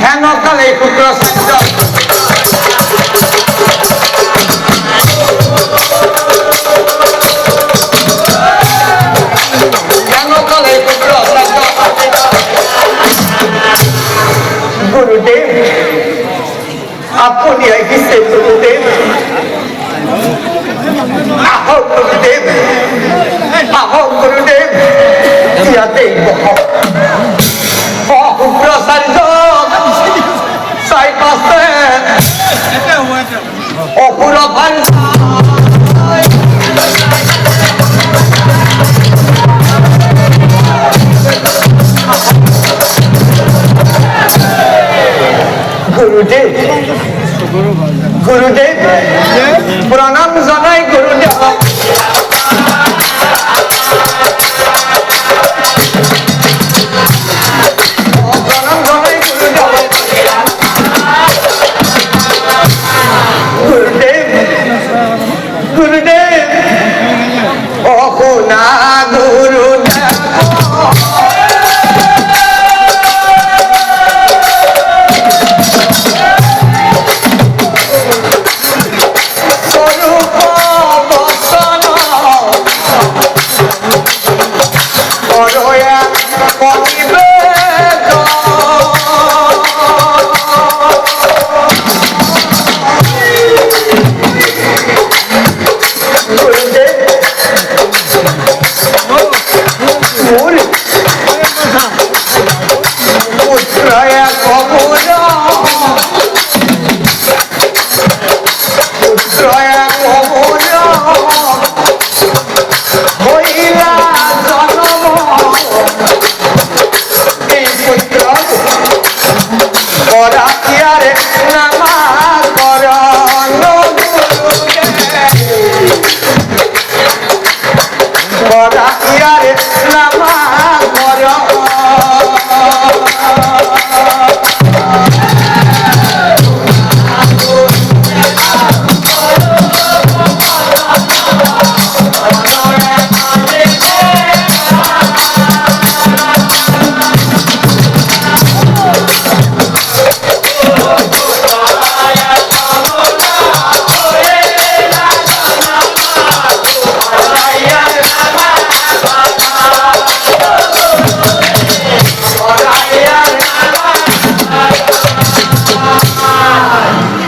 হেন কালে পুত্র হেন কালে পুত্র গুরুদেব আপনি আইসে গুরুদেব আহ গুরুদেব আহ গুরুদেব ইয়াতে প্রসারিত সাই পাশে অপুর গুরুদেব গুরুদেব প্রণাম জানাই গুরুদেব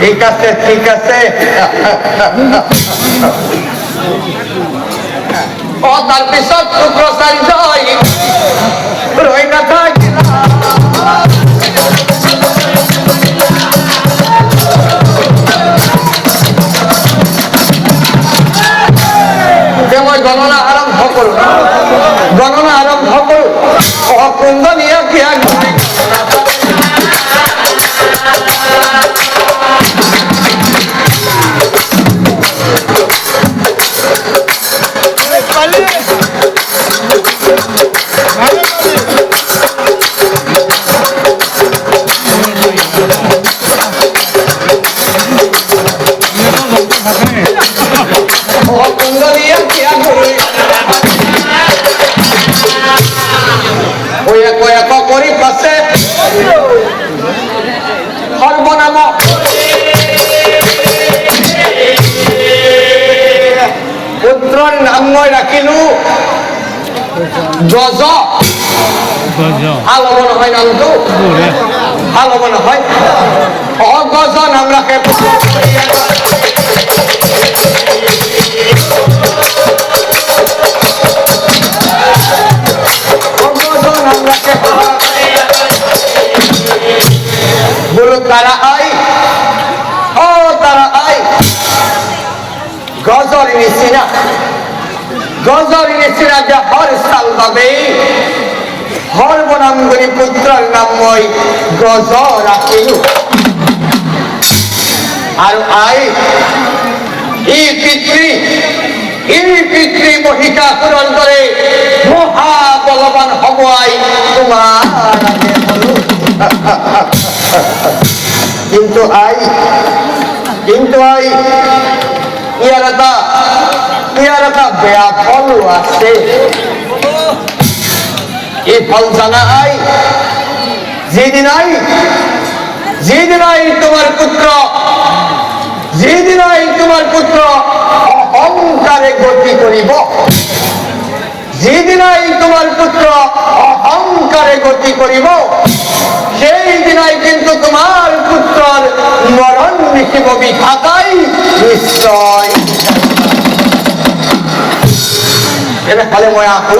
ঠিক আছে ঠিক আছে ও তার পিছত প্রসারিত রই না থাকিলা মই গণনা আরম্ভ করুন গণনা আরম্ভ করুন অকুন্দ নিয়ে কি সর্বনাম পুত্রর নাম মই রাখিলু গজ ভাল হব নহয় নামটো ভাল হব নহয় অগজ নাম রাখে গুরু তারা আই ও তারা আই গজরি নিচিনা যে হর সাল পাবে হর বনাম গুরি পুত্রর নাম মই গজ রাখিলু আর আই এই পিতৃ মহিষাসুর অন্তরে মহাবলবান হব আই তোমার কিন্তু আই ইয়ার একটা বেয়া ফলও আছে এই ফল জানা আই যেদিন আই যেদিনাই তোমার পুত্র অহংকারে গতি করিব, যেদিনাই তোমার পুত্র অহংকারে গতি করিব, সেই দিনাই কিন্তু তোমার পুত্রর মরণ লিখিব বিধাতাই নিশ্চয়। এটা ফলে মই আঁকো